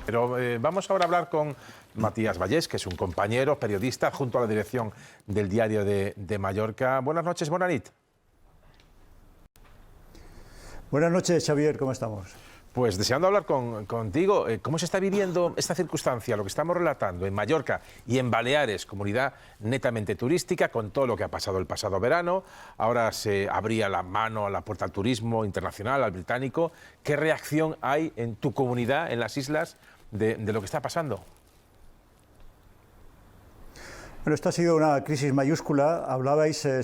Pero vamos ahora a hablar con Matías Vallés, que es un compañero, periodista, junto a la dirección del Diario de Mallorca. Buenas noches, Bonanit. Buenas noches, Xavier, ¿cómo estamos? Pues deseando hablar contigo, ¿cómo se está viviendo esta circunstancia, lo que estamos relatando en Mallorca y en Baleares, comunidad netamente turística, con todo lo que ha pasado el pasado verano? Ahora se abría la mano a la puerta al turismo internacional, al británico. ¿Qué reacción hay en tu comunidad, en las islas, de lo que está pasando? Bueno, esta ha sido una crisis mayúscula. Hablabais, se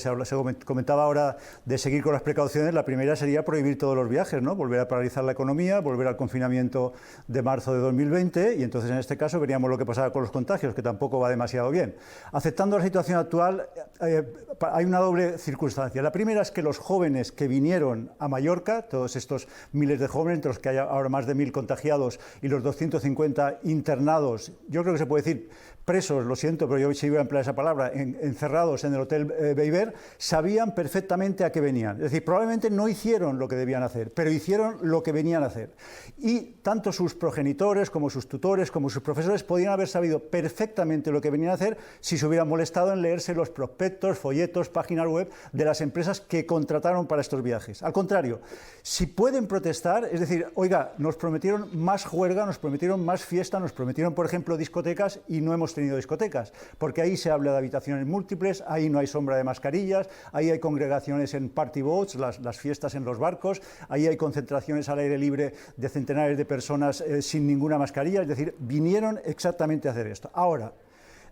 comentaba ahora de seguir con las precauciones. La primera sería prohibir todos los viajes, ¿no? Volver a paralizar la economía, volver al confinamiento de marzo de 2020 y entonces en este caso veríamos lo que pasaba con los contagios, que tampoco va demasiado bien. Aceptando la situación actual, hay una doble circunstancia. La primera es que los jóvenes que vinieron a Mallorca, todos estos miles de jóvenes, entre los que hay ahora más de 1000 contagiados y los 250 internados, yo creo que se puede decir presos, lo siento, pero yo sí iba a emplear esa palabra, encerrados en el Hotel Beiber, sabían perfectamente a qué venían. Es decir, probablemente no hicieron lo que debían hacer, pero hicieron lo que venían a hacer. Y tanto sus progenitores, como sus tutores, como sus profesores podían haber sabido perfectamente lo que venían a hacer si se hubieran molestado en leerse los prospectos, folletos, páginas web de las empresas que contrataron para estos viajes. Al contrario, si pueden protestar, es decir, oiga, nos prometieron más juerga, nos prometieron más fiesta, nos prometieron, por ejemplo, discotecas y no hemos tenido discotecas, porque ahí se habla de habitaciones múltiples, ahí no hay sombra de mascarillas, ahí hay congregaciones en party boats, las fiestas en los barcos, ahí hay concentraciones al aire libre de centenares de personas sin ninguna mascarilla, es decir, vinieron exactamente a hacer esto. Ahora,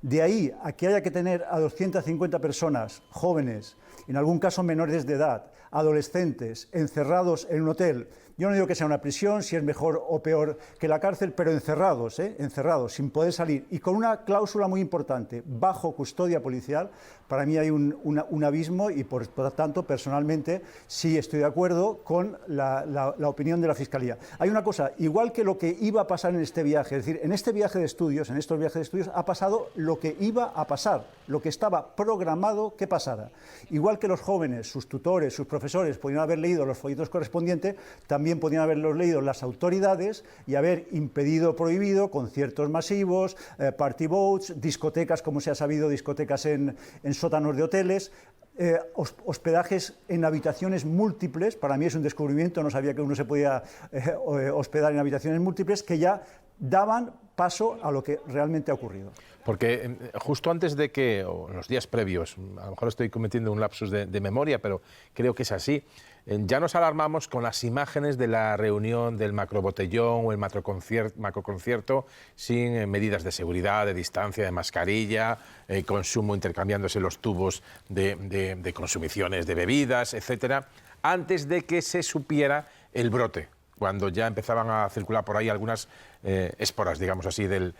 de ahí a que haya que tener a 250 personas, jóvenes, en algún caso menores de edad, adolescentes, encerrados en un hotel. Yo no digo que sea una prisión, si es mejor o peor que la cárcel, pero encerrados, encerrados, sin poder salir. Y con una cláusula muy importante, bajo custodia policial. Para mí hay un abismo y, por tanto, personalmente, sí estoy de acuerdo con la opinión de la Fiscalía. Hay una cosa, igual que lo que iba a pasar en este viaje, es decir, en este viaje de estudios, en estos viajes de estudios, ha pasado lo que iba a pasar, lo que estaba programado que pasara. Igual que los jóvenes, sus tutores, sus profesores podían haber leído los folletos correspondientes, también podían haberlos leído las autoridades y haber impedido o prohibido conciertos masivos, party boats, discotecas, como se ha sabido, discotecas en sótanos de hoteles, hospedajes en habitaciones múltiples. Para mí es un descubrimiento, no sabía que uno se podía hospedar en habitaciones múltiples, que ya daban paso a lo que realmente ha ocurrido. Porque justo antes de que, o en los días previos, a lo mejor estoy cometiendo un lapsus de memoria, pero creo que es así, ya nos alarmamos con las imágenes de la reunión del macrobotellón o el macroconcierto sin medidas de seguridad, de distancia, de mascarilla, consumo intercambiándose los tubos de consumiciones de bebidas, etcétera, antes de que se supiera el brote, cuando ya empezaban a circular por ahí algunas esporas, digamos así, de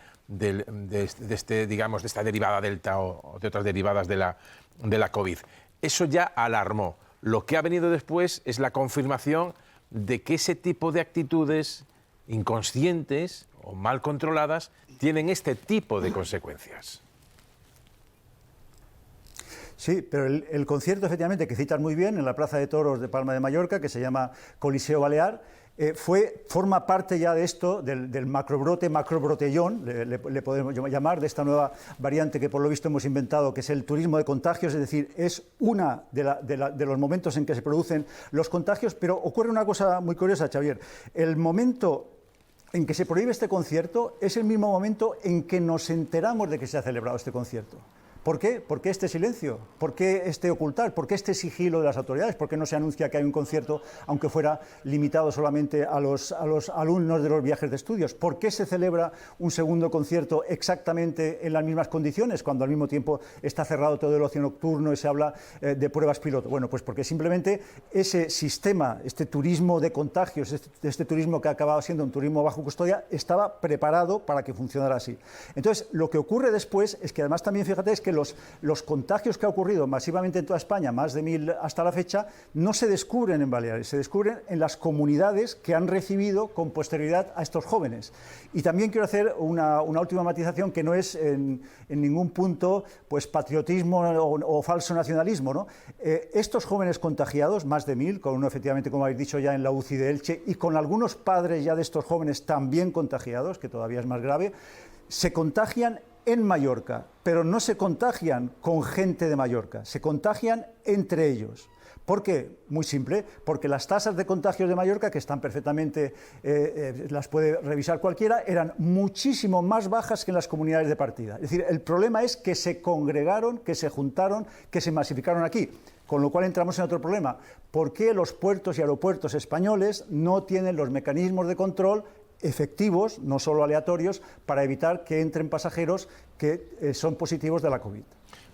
esta derivada delta o de otras derivadas de la COVID. Eso ya alarmó. Lo que ha venido después es la confirmación de que ese tipo de actitudes inconscientes o mal controladas tienen este tipo de consecuencias. Sí, pero el concierto, efectivamente, que citas muy bien, en la Plaza de Toros de Palma de Mallorca, que se llama Coliseo Balear, forma parte ya de esto, del macrobrotellón, le podemos llamar, de esta nueva variante que por lo visto hemos inventado, que es el turismo de contagios, es decir, es una de los momentos en que se producen los contagios, pero ocurre una cosa muy curiosa, Xavier. El momento en que se prohíbe este concierto es el mismo momento en que nos enteramos de que se ha celebrado este concierto. ¿Por qué? ¿Por qué este silencio? ¿Por qué este ocultar? ¿Por qué este sigilo de las autoridades? ¿Por qué no se anuncia que hay un concierto, aunque fuera limitado solamente a los alumnos de los viajes de estudios? ¿Por qué se celebra un segundo concierto exactamente en las mismas condiciones, cuando al mismo tiempo está cerrado todo el ocio nocturno y se habla de pruebas piloto? Bueno, pues porque simplemente ese sistema, este turismo de contagios, este turismo que ha acabado siendo un turismo bajo custodia, estaba preparado para que funcionara así. Entonces, lo que ocurre después es que además también, fíjate, es que que los contagios que ha ocurrido masivamente en toda España, más de 1000 hasta la fecha, no se descubren en Baleares, se descubren en las comunidades que han recibido con posterioridad a estos jóvenes. Y también quiero hacer una última matización que no es en ningún punto pues, patriotismo o falso nacionalismo, ¿no? Estos jóvenes contagiados, más de 1000, con uno efectivamente, como habéis dicho, ya en la UCI de Elche, y con algunos padres ya de estos jóvenes también contagiados, que todavía es más grave, se contagian en Mallorca, pero no se contagian con gente de Mallorca, se contagian entre ellos. ¿Por qué? Muy simple, porque las tasas de contagios de Mallorca, que están perfectamente, las puede revisar cualquiera, eran muchísimo más bajas que en las comunidades de partida. Es decir, el problema es que se congregaron, que se juntaron, que se masificaron aquí. Con lo cual entramos en otro problema. ¿Por qué los puertos y aeropuertos españoles no tienen los mecanismos de control efectivos, no solo aleatorios, para evitar que entren pasajeros que son positivos de la COVID?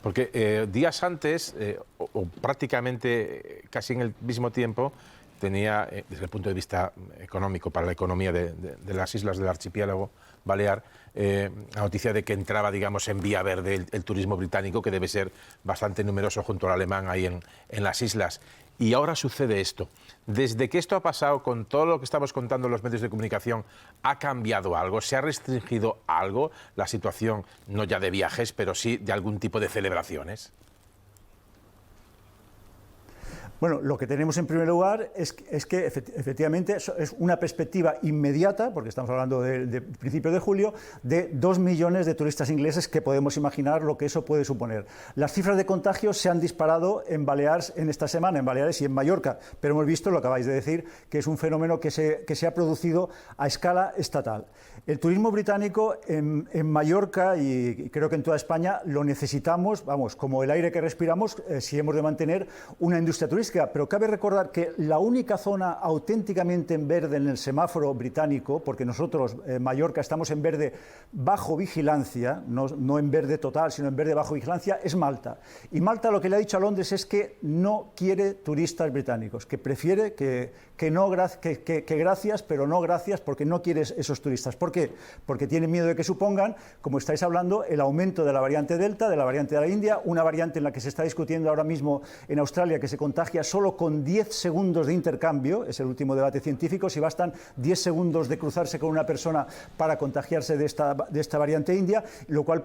Porque días antes, o prácticamente casi en el mismo tiempo, tenía, desde el punto de vista económico, para la economía de las islas del archipiélago balear, la noticia de que entraba, digamos, en vía verde el turismo británico, que debe ser bastante numeroso junto al alemán ahí en las islas. Y ahora sucede esto. Desde que esto ha pasado, con todo lo que estamos contando en los medios de comunicación, ¿ha cambiado algo? ¿Se ha restringido algo la situación, no ya de viajes, pero sí de algún tipo de celebraciones? Bueno, lo que tenemos en primer lugar es que efectivamente es una perspectiva inmediata, porque estamos hablando de principios de julio, de 2 millones de turistas ingleses, que podemos imaginar lo que eso puede suponer. Las cifras de contagios se han disparado en Baleares en esta semana, en Baleares y en Mallorca, pero hemos visto, lo acabáis de decir, que es un fenómeno que se ha producido a escala estatal. El turismo británico en Mallorca y creo que en toda España lo necesitamos, vamos, como el aire que respiramos, si hemos de mantener una industria turística. Pero cabe recordar que la única zona auténticamente en verde en el semáforo británico, porque nosotros, Mallorca, estamos en verde bajo vigilancia, no en verde total, sino en verde bajo vigilancia, es Malta. Y Malta lo que le ha dicho a Londres es que no quiere turistas británicos, que prefiere que gracias, pero no gracias, porque no quiere esos turistas. ¿Por qué? Porque tiene miedo de que supongan, como estáis hablando, el aumento de la variante Delta, de la variante de la India, una variante en la que se está discutiendo ahora mismo en Australia, que se contagia solo con 10 segundos de intercambio, es el último debate científico, si bastan 10 segundos de cruzarse con una persona para contagiarse de esta variante india, lo cual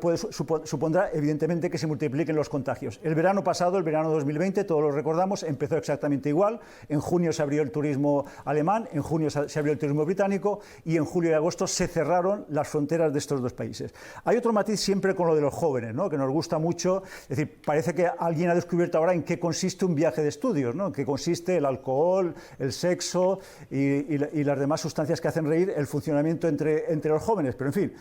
supondrá evidentemente que se multipliquen los contagios. El verano pasado, el verano 2020, todos lo recordamos, empezó exactamente igual. En junio se abrió el turismo alemán, en junio se abrió el turismo británico y en julio y agosto se cerraron las fronteras de estos dos países. Hay otro matiz siempre con lo de los jóvenes, ¿no?, que nos gusta mucho, es decir, parece que alguien ha descubierto ahora en qué consiste un viaje de estudios, ¿no?, en qué consiste el alcohol, el sexo y las demás sustancias que hacen reír, el funcionamiento entre los jóvenes. Pero en fin,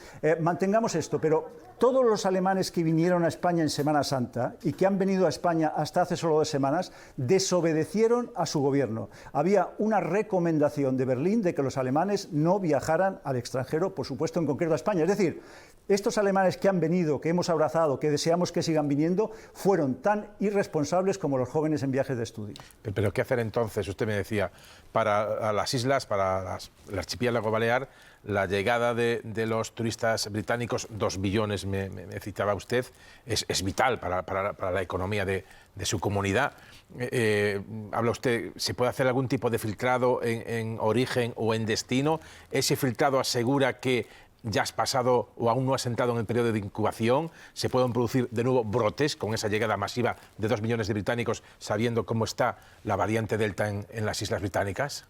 mantengamos esto, pero todos los alemanes que vinieron a España en Semana Santa y que han venido a España hasta hace solo 2 semanas, desobedecieron a su gobierno. Había una recomendación de Berlín de que los alemanes no viajaran al extranjero, por supuesto en concreto a España. Es decir, estos alemanes que han venido, que hemos abrazado, que deseamos que sigan viniendo, fueron tan irresponsables como los jóvenes en viajes de estudio. Pero ¿qué hacer entonces? Usted me decía, para las islas, para el archipiélago balear, la llegada de los turistas británicos, 2 millones me citaba usted, es vital para la economía de su comunidad. Habla usted, ¿se puede hacer algún tipo de filtrado en origen o en destino? ¿Ese filtrado asegura que ya has pasado o aún no has entrado en el periodo de incubación? ¿Se pueden producir de nuevo brotes con esa llegada masiva de 2 millones de británicos, sabiendo cómo está la variante Delta en las Islas Británicas?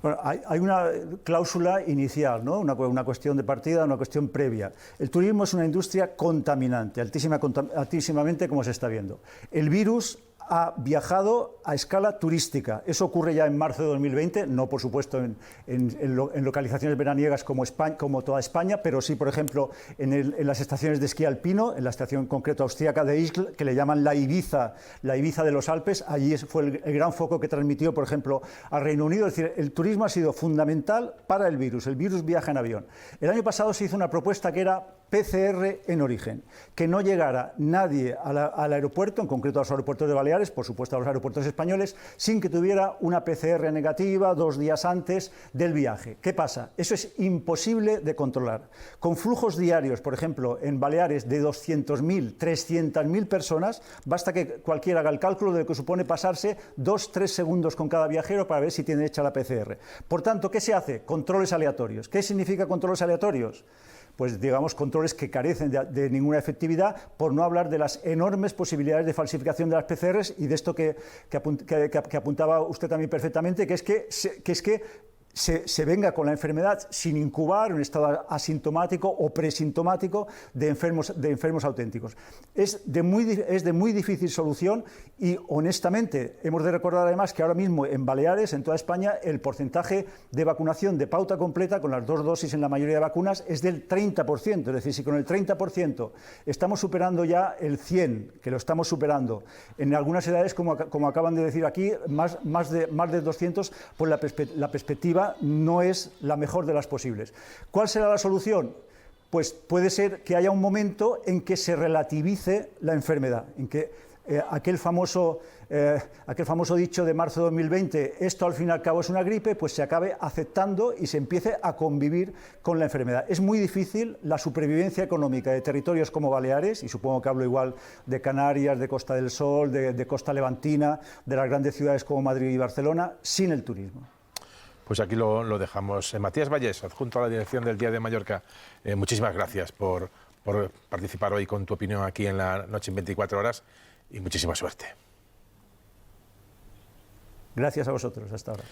Bueno, hay una cláusula inicial, ¿no?, una cuestión de partida, una cuestión previa. El turismo es una industria contaminante, altísimamente, como se está viendo. El virus ha viajado a escala turística. Eso ocurre ya en marzo de 2020, no por supuesto en localizaciones veraniegas como toda España, pero sí, por ejemplo, en las estaciones de esquí alpino, en la estación en concreto austríaca de Ischl, que le llaman la Ibiza de los Alpes. Allí fue el gran foco que transmitió, por ejemplo, al Reino Unido. Es decir, el turismo ha sido fundamental para el virus. El virus viaja en avión. El año pasado se hizo una propuesta que era PCR en origen, que no llegara nadie al aeropuerto, en concreto a los aeropuertos de Baleares, por supuesto a los aeropuertos españoles, sin que tuviera una PCR negativa 2 días antes del viaje. ¿Qué pasa? Eso es imposible de controlar. Con flujos diarios, por ejemplo, en Baleares de 200.000, 300.000 personas, basta que cualquiera haga el cálculo de lo que supone pasarse 2-3 segundos con cada viajero para ver si tiene hecha la PCR. Por tanto, ¿qué se hace? Controles aleatorios. ¿Qué significa controles aleatorios? Pues digamos controles que carecen de ninguna efectividad, por no hablar de las enormes posibilidades de falsificación de las PCRs y de esto que apuntaba usted también perfectamente, que es que se venga con la enfermedad sin incubar, en un estado asintomático o presintomático de enfermos auténticos. Es de muy difícil solución y, honestamente, hemos de recordar además que ahora mismo en Baleares, en toda España, el porcentaje de vacunación de pauta completa, con las 2 dosis en la mayoría de vacunas, es del 30%. Es decir, si con el 30% estamos superando ya el 100%, que lo estamos superando, en algunas edades, como acaban de decir aquí, más de 200, pues la perspectiva no es la mejor de las posibles. ¿Cuál será la solución? Pues puede ser que haya un momento en que se relativice la enfermedad, en que aquel famoso dicho de marzo de 2020, esto al fin y al cabo es una gripe, pues se acabe aceptando y se empiece a convivir con la enfermedad. Es muy difícil la supervivencia económica de territorios como Baleares, y supongo que hablo igual de Canarias, de Costa del Sol, de Costa Levantina, de las grandes ciudades como Madrid y Barcelona, sin el turismo. Pues aquí lo dejamos. Matías Vallés, adjunto a la dirección del Día de Mallorca, muchísimas gracias por participar hoy con tu opinión aquí en la Noche en 24 horas y muchísima suerte. Gracias a vosotros, hasta ahora.